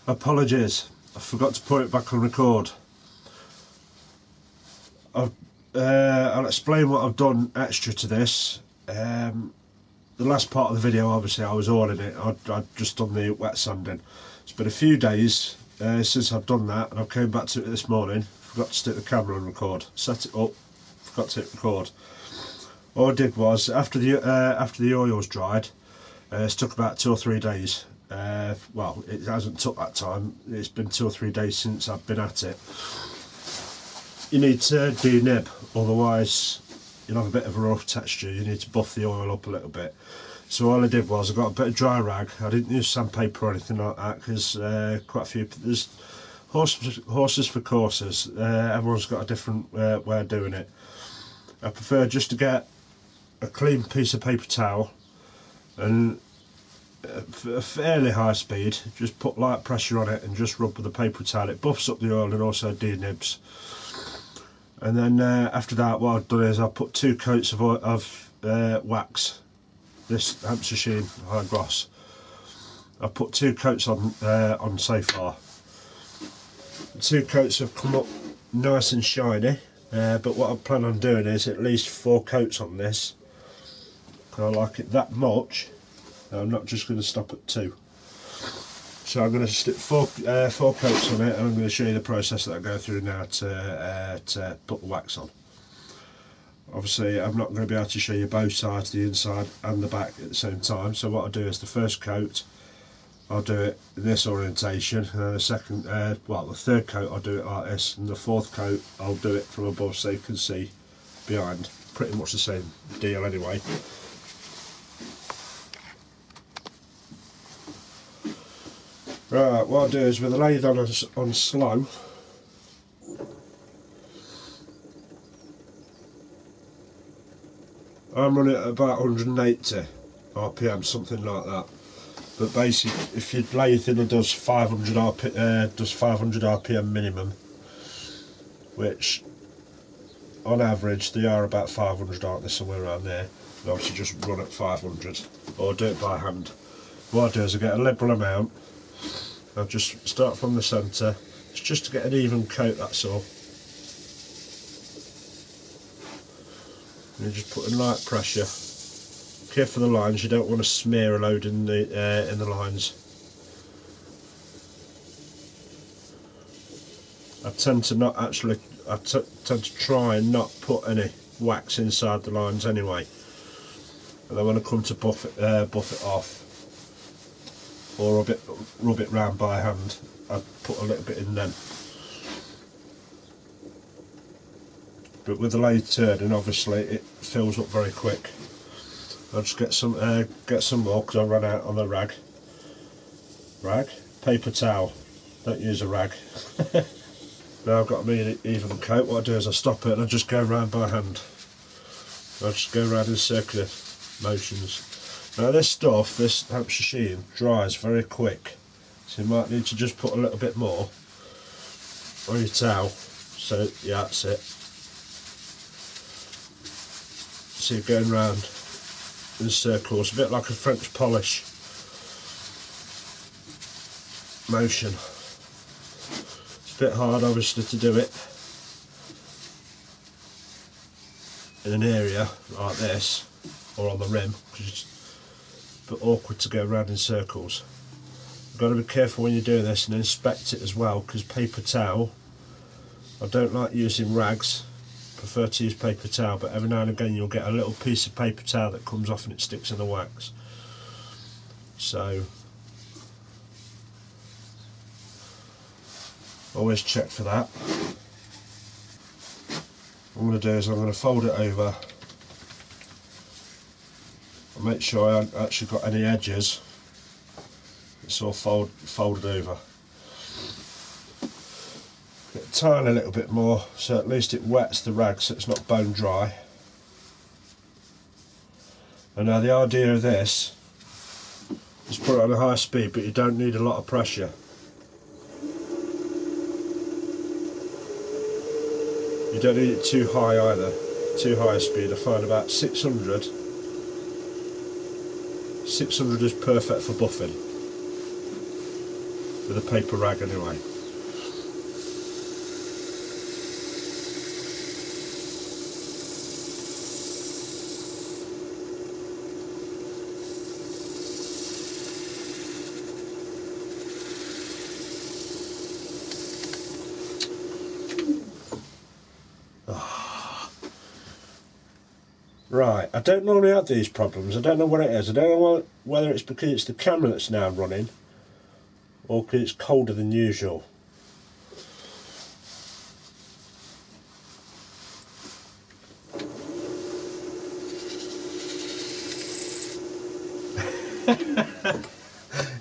Apologies, I forgot to put it back on record. I'll explain what I've done extra to this. The last part of the video, obviously I was oiling it. I'd just done the wet sanding. It's been a few days since I've done that, and I came back to it this morning. Forgot to stick the camera on record. Set it up, forgot to hit record. All I did was, after the oil's dried, it took about 2 or 3 days. Well, it hasn't took that time. It's been 2 or 3 days since I've been at it. You need to denib, otherwise you'll have a bit of a rough texture. You need to buff the oil up a little bit. So all I did was I got a bit of dry rag. I didn't use sandpaper or anything like that, because quite a few, there's horses for courses. Everyone's got a different way of doing it. I prefer just to get a clean piece of paper towel and a fairly high speed, just put light pressure on it and just rub with the paper towel. It buffs up the oil and also denibs. And then after that, what I've done is I've put 2 coats of wax, this Hampshire Sheen high gloss. I've put 2 coats on so far. The 2 coats have come up nice and shiny, but what I plan on doing is at least 4 coats on this. I like it that much. I'm not just going to stop at 2. So I'm going to stick 4 coats on it, and I'm going to show you the process that I go through now to put the wax on. Obviously I'm not going to be able to show you both sides, the inside and the back at the same time, so what I'll do is the first coat I'll do it in this orientation, and then the second, well, the third coat I'll do it like this, and the 4th coat I'll do it from above so you can see behind. Pretty much the same deal anyway. Right, what I'll do is with the lathe on slow, I'm running at about 180 RPM, something like that. But basically, if your lathe does 500 RPM minimum, which on average they are about 500, aren't they, somewhere around there. And obviously just run at 500 or do it by hand. What I do is I get a liberal amount. I'll just start from the centre. It's just to get an even coat, that's all. And you just put in light pressure. Careful the lines, you don't want to smear a load in the lines. I tend to not actually, tend to try and not put any wax inside the lines anyway. And then when I come to buff it off, or rub it round by hand, I put a little bit in then. But with the lathe turning, obviously it fills up very quick. I'll just get some more because I ran out on the rag. Paper towel. Don't use a rag. Now I've got me an even coat. What I do is I stop it and I just go round by hand. I just go round in circular motions. Now this stuff, this Hampshire Sheen, dries very quick, so you might need to just put a little bit more on your towel. So yeah, that's it. So you're going round in circles, a bit like a French polish motion. It's a bit hard obviously to do it in an area like this or on the rim, because it's a bit awkward to go around in circles. You've got to be careful when you're doing this and inspect it as well, because paper towel, I don't like using rags, prefer to use paper towel, but every now and again you'll get a little piece of paper towel that comes off and it sticks in the wax. So always check for that. What I'm going to do is I'm going to fold it over and make sure I haven't actually got any edges. It's all folded over. Get a tiny little bit more, so at least it wets the rag so it's not bone dry. And now the idea of this is put it on a high speed, but you don't need a lot of pressure. You don't need it too high either, too high a speed. I find about 600 is perfect for buffing. with a paper rag anyway. Right, I don't normally have these problems. I don't know what it is. I don't know whether it's because it's the camera that's now running or because it's colder than usual.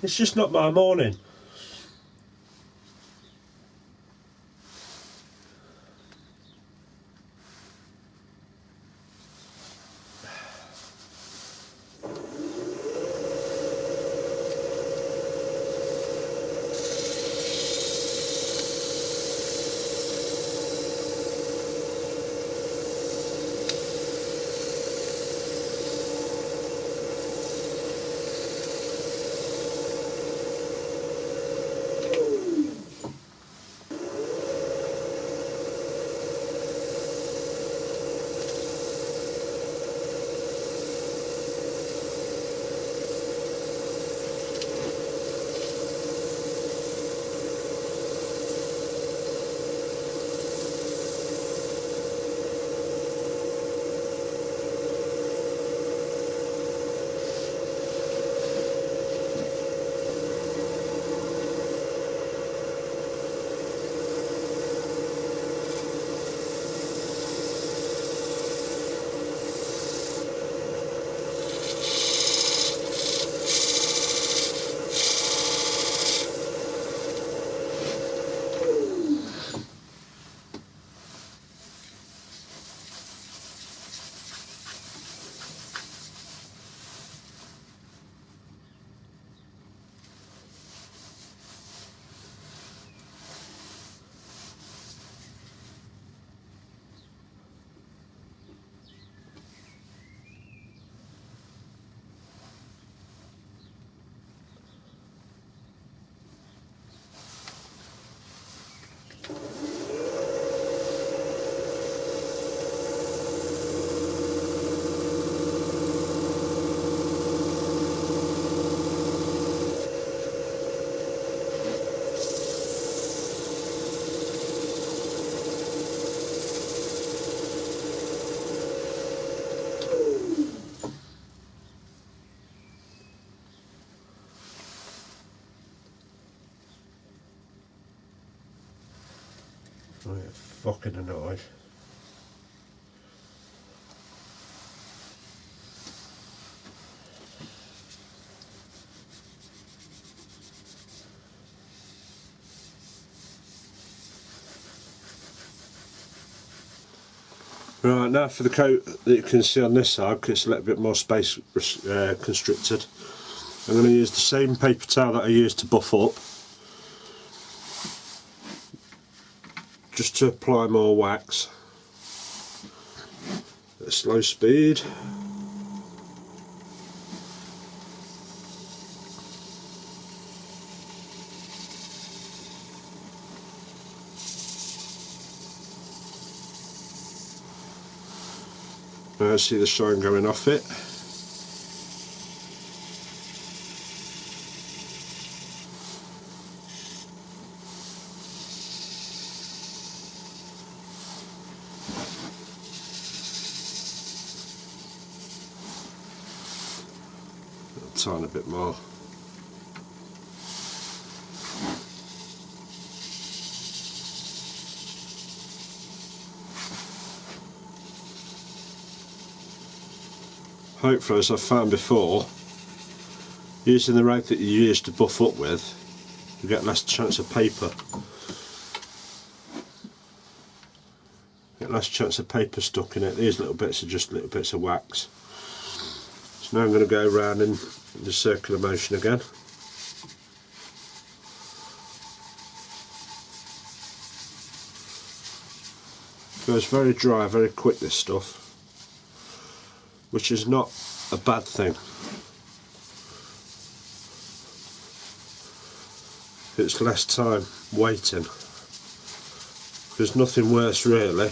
It's just not my morning. I get fucking annoyed. Right, now for the coat that you can see on this side, because it's a little bit more space constricted. I'm going to use the same paper towel that I used to buff up, just to apply more wax at slow speed. Now see the shine going off it. A tiny bit more. Hopefully, as I've found before, using the rag that you used to buff up with, you get less chance of paper. Get less chance of paper stuck in it. These little bits are just little bits of wax. So now I'm going to go around in the circular motion again. Goes very dry, very quick, this stuff, which is not a bad thing. it's less time waiting. There's nothing worse really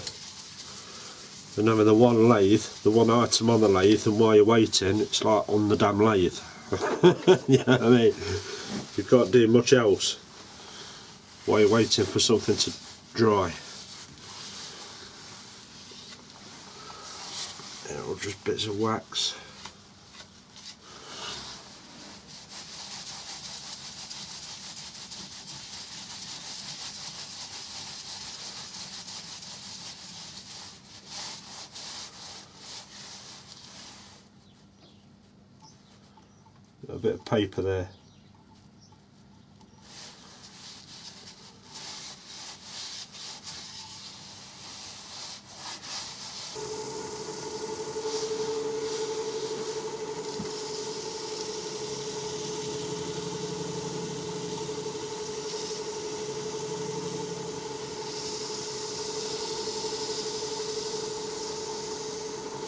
than having the one lathe, the one item on the lathe, and while you're waiting it's like on the damn lathe. You know what I mean? You can't do much else while you're waiting for something to dry. Or just bits of wax. A bit of paper there.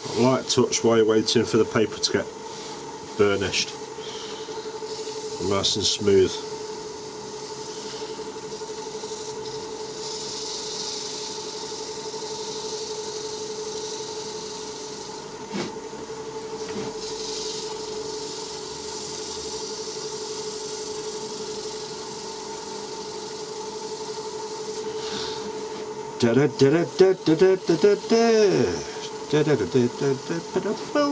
A light touch while you're waiting for the paper to get burnished. Nice and smooth. Da da da da da da da da da da da da da da.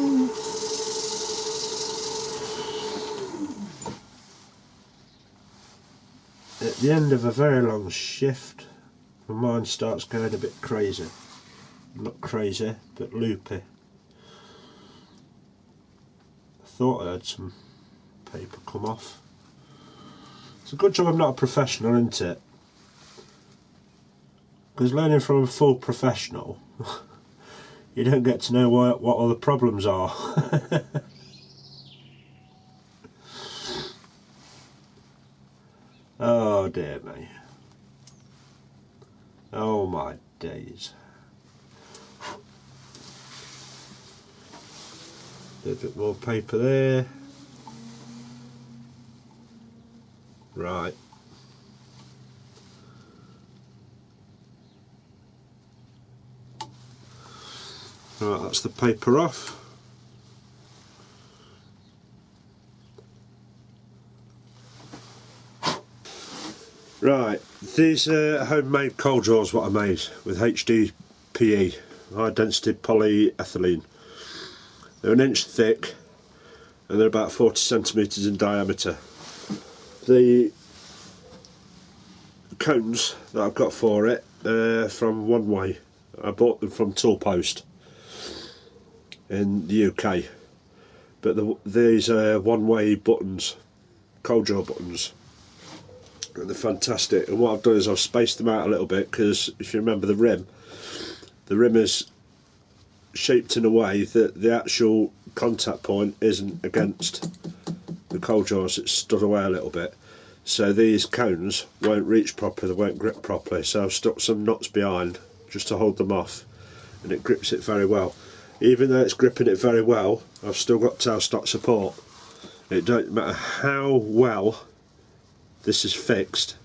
At the end of a very long shift, my mind starts going a bit crazy. Not crazy, but loopy. I thought I had some paper come off. It's a good job I'm not a professional, isn't it? Because learning from a full professional, you don't get to know what all the problems are. Oh dear me. Oh my days. A bit more paper there. Right. Right, that's the paper off. Right, these are homemade coal drawers what I made with HDPE, high density polyethylene. They're an inch thick and they're about 40 centimetres in diameter. The cones that I've got for it are from One Way. I bought them from Toolpost in the UK, but these are One Way buttons, coal drawer buttons. And they're fantastic, and what I've done is I've spaced them out a little bit, because if you remember the rim is shaped in a way that the actual contact point isn't against the coal drawers, it's stood away a little bit, so these cones won't reach properly, they won't grip properly, so I've stuck some nuts behind just to hold them off, and it grips it very well. Even though it's gripping it very well, I've still got tailstock support. It don't matter how well this is fixed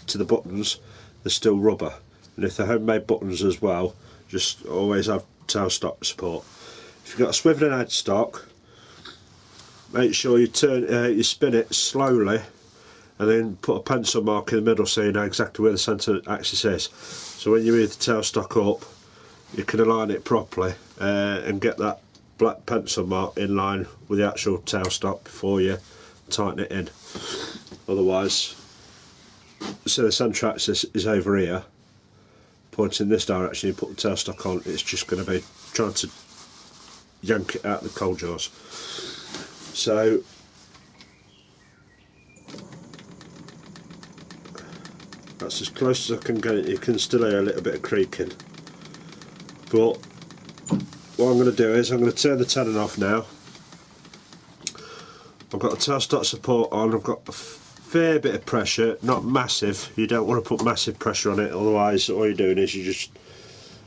to the buttons, they're still rubber, and if they're homemade buttons as well, just always have tailstock support. If you've got a swiveling headstock, make sure you you spin it slowly, and then put a pencil mark in the middle so you know exactly where the centre axis is. So when you move the tailstock up, you can align it properly and get that black pencil mark in line with the actual tailstock before you tighten it in. Otherwise, so the centre axis is over here, pointing this direction, you put the tailstock on, it's just going to be trying to yank it out of the coal drawers. So that's as close as I can get it. You can still hear a little bit of creaking, but what I'm going to do is I'm going to turn the tenon off now. I've got the tailstock support on, I've got a fair bit of pressure, not massive, you don't want to put massive pressure on it, otherwise all you're doing is you're just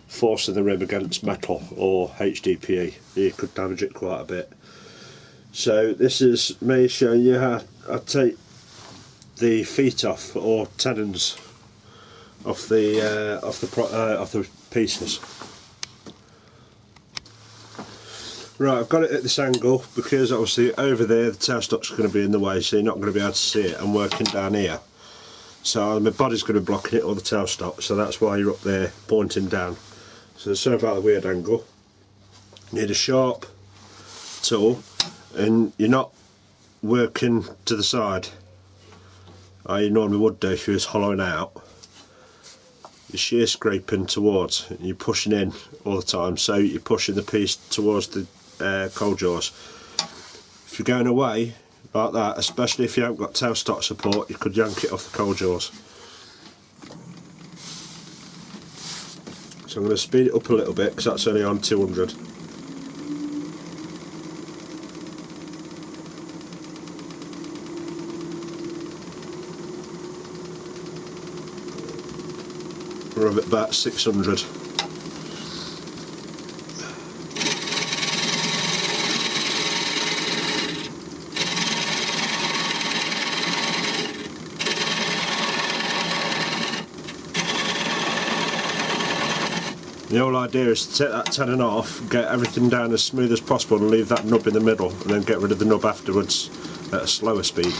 forcing the rim against metal or HDPE, you could damage it quite a bit. So this is me showing you how I take the feet off, or tenons off the pieces. Right, I've got it at this angle because obviously over there the tailstock's going to be in the way, so you're not going to be able to see it. I'm working down here, so my body's going to be blocking it, or the tailstock, so that's why you're up there pointing down. So sorry about the weird angle. You need a sharp tool, and you're not working to the side like you normally would do if you was hollowing out. You're shear scraping towards, and you're pushing in all the time, so you're pushing the piece towards the coal jaws. If you're going away like that, especially if you haven't got tailstock support, you could yank it off the coal jaws. So I'm going to speed it up a little bit because that's only on 200. We're at about 600. The whole idea is to take that tenon off, get everything down as smooth as possible and leave that nub in the middle, and then get rid of the nub afterwards at a slower speed.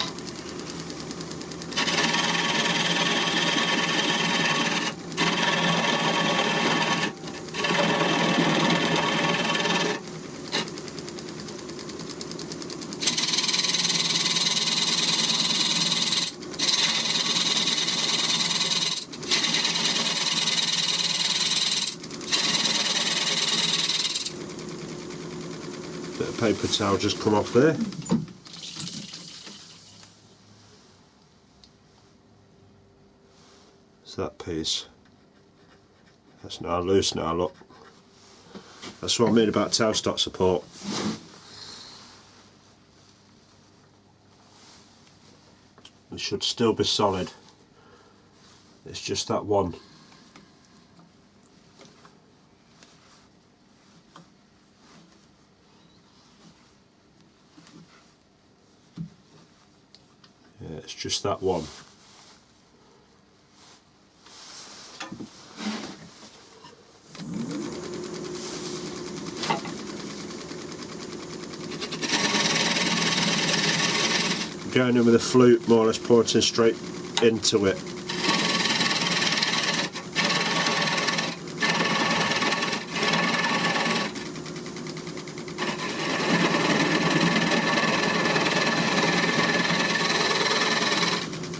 Bit of paper towel just come off there. So that piece, that's now loose now, look. That's what I mean about tailstock support. It should still be solid. It's just that one. Yeah, it's just that one. Going in with a flute, more or less pointing straight into it.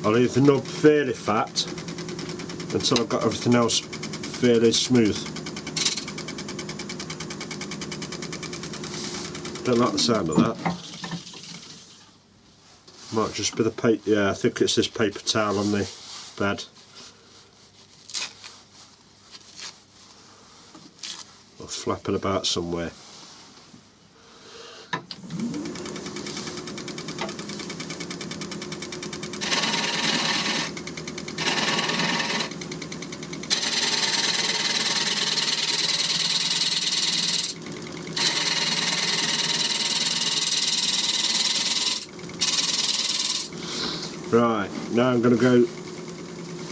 I'll leave the knob fairly fat until I've got everything else fairly smooth. Don't like the sound of that. Might just be the paper, yeah, I think it's this paper towel on the bed. Or flapping about somewhere. Right, now I'm going to go,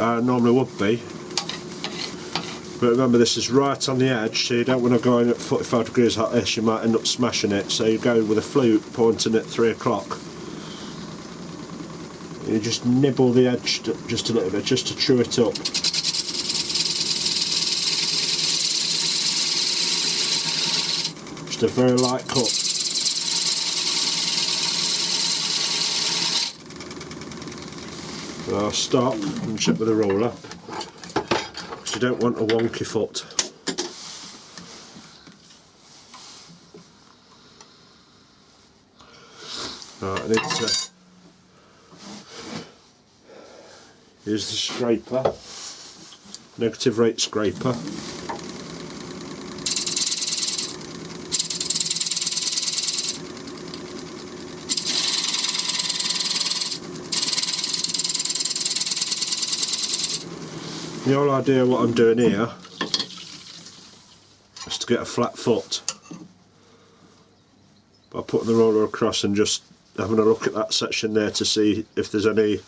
I normally would be, but remember this is right on the edge, so you don't want to go in at 45 degrees like this, you might end up smashing it, so you go with a flute pointing at 3 o'clock. You just nibble the edge just a little bit, just to true it up. Just a very light cut. I'll stop and check with the roller, because you don't want a wonky foot. Right, I need to use the scraper, negative rate scraper. The whole idea of what I'm doing here is to get a flat foot by putting the roller across and just having a look at that section there to see if there's any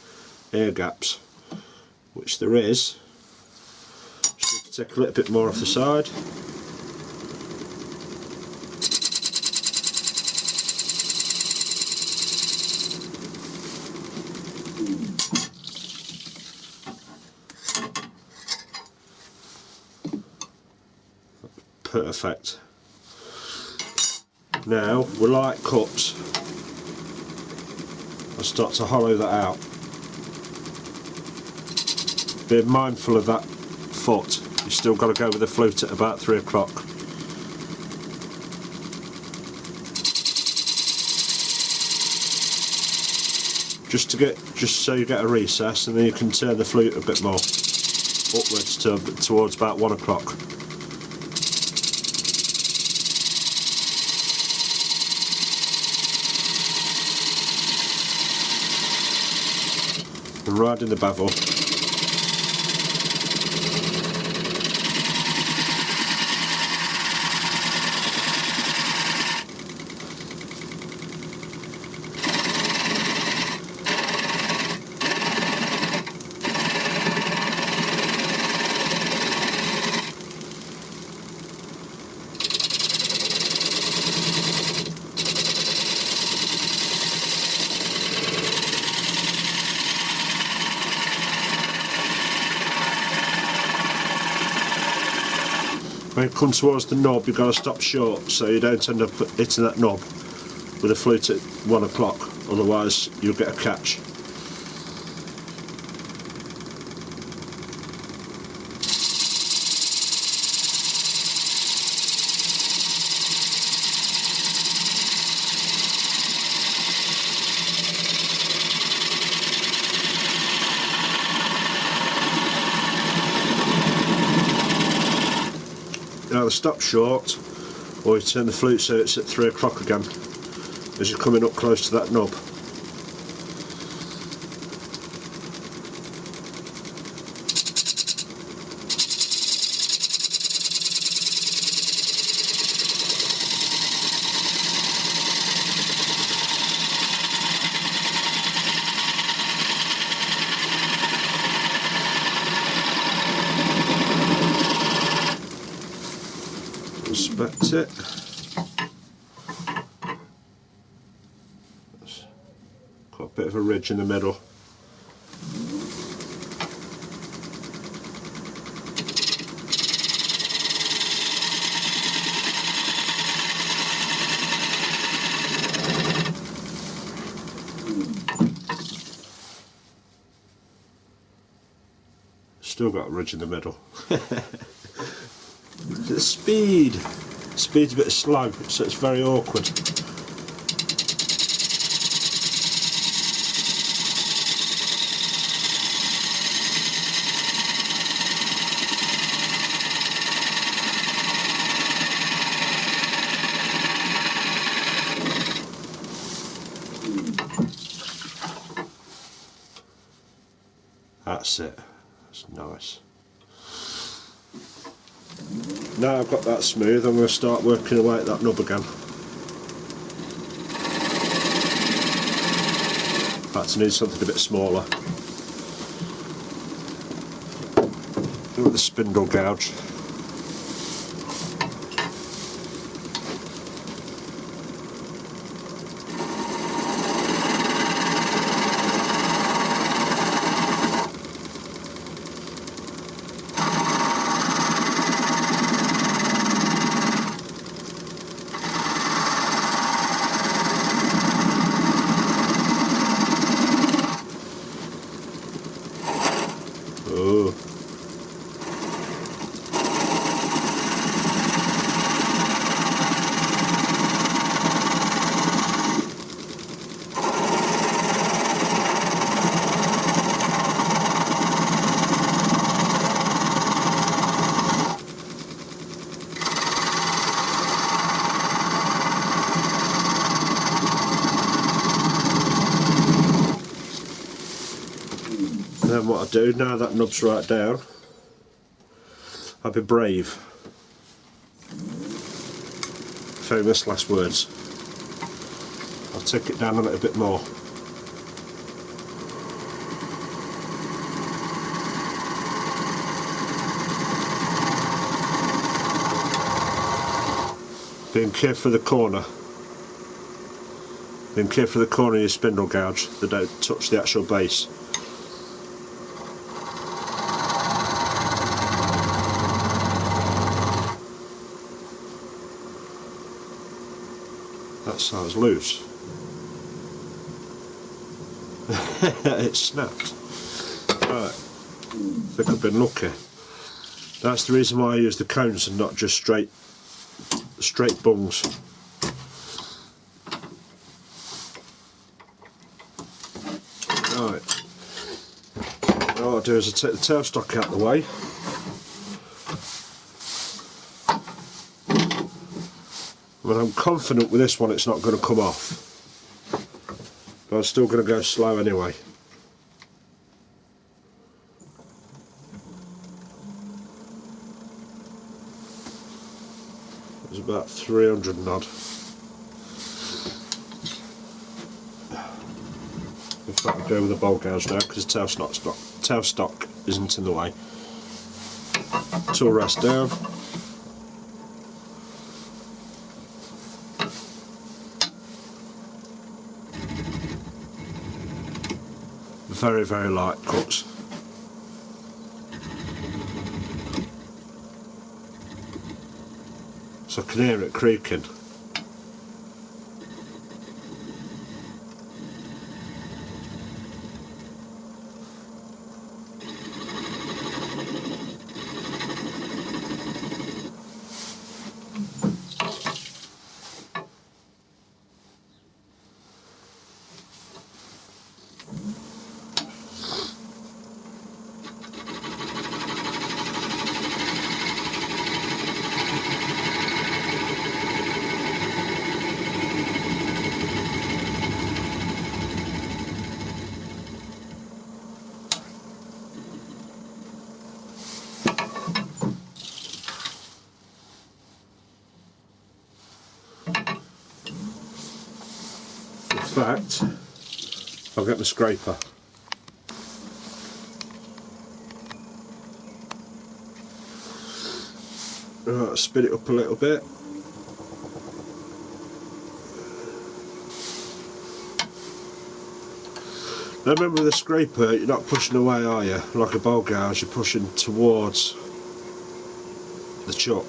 air gaps, which there is. Just need to take a little bit more off the side. Perfect. Now, with light cups, I'll start to hollow that out. Be mindful of that foot. You've still got to go with the flute at about 3 o'clock. Just so you get a recess, and then you can turn the flute a bit more upwards towards about 1 o'clock. And riding the bevel. When you come towards the knob, you've got to stop short so you don't end up hitting that knob with a flute at 1 o'clock, otherwise you'll get a catch. Either stop short, or you turn the flute so it's at 3 o'clock again as you're coming up close to that knob. Inspect it. Got a bit of a ridge in the middle. Still got a ridge in the middle. The speed's a bit slow, so it's very awkward. That's it. That's nice. Now I've got that smooth, I'm going to start working away at that knob again. In fact, I need something a bit smaller. With the spindle gouge. Oh. And then what I do, now that knob's right down, I'll be brave. Famous last words. I'll take it down a little bit more. Being careful of the corner. Being careful of the corner of your spindle gouge, they don't touch the actual base. That side's loose. It snapped. Right, I think I've been lucky. That's the reason why I use the cones and not just straight bungs. Right, now what I'll do is I'll take the tailstock out of the way. But I'm confident with this one it's not going to come off. But I'm still going to go slow anyway. It's about 300 and odd. In fact, I'll go with the bowl gouge now because the tailstock isn't in the way. Tool rest down. Very, very light cuts. So I can hear it creaking. In fact, I'll get my scraper. Right, spin it up a little bit. Now remember with the scraper, you're not pushing away, are you? Like a bowl gouge, you're pushing towards the chuck.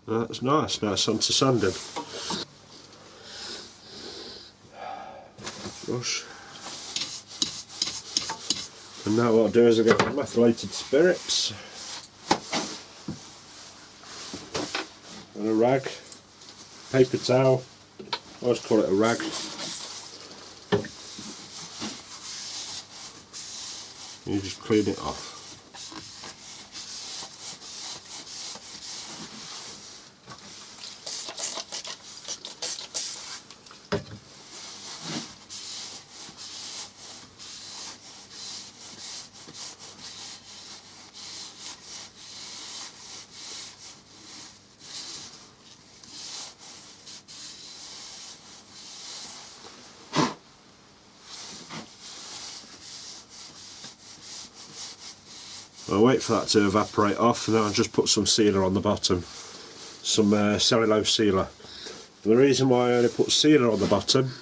That's nice, now it's on to sanding. Brush. And now what I'll do is I'll get the methylated spirits and a rag, paper towel, I always call it a rag. You just clean it off. I'll wait for that to evaporate off and then I'll just put some sealer on the bottom, some cellulose sealer. And the reason why I only put sealer on the bottom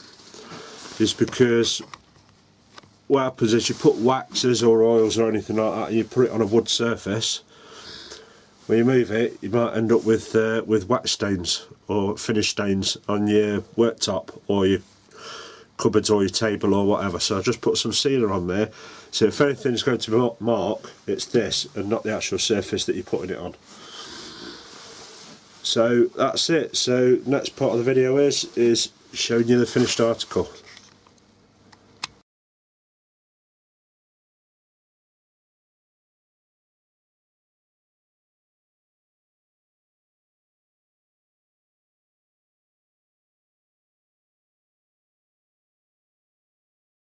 is because what happens is you put waxes or oils or anything like that and you put it on a wood surface, when you move it you might end up with wax stains or finish stains on your worktop or your cupboards or your table or whatever. So I just put some sealer on there, so if anything's going to mark, it's this and not the actual surface that you're putting it on. So that's it. So next part of the video is showing you the finished article.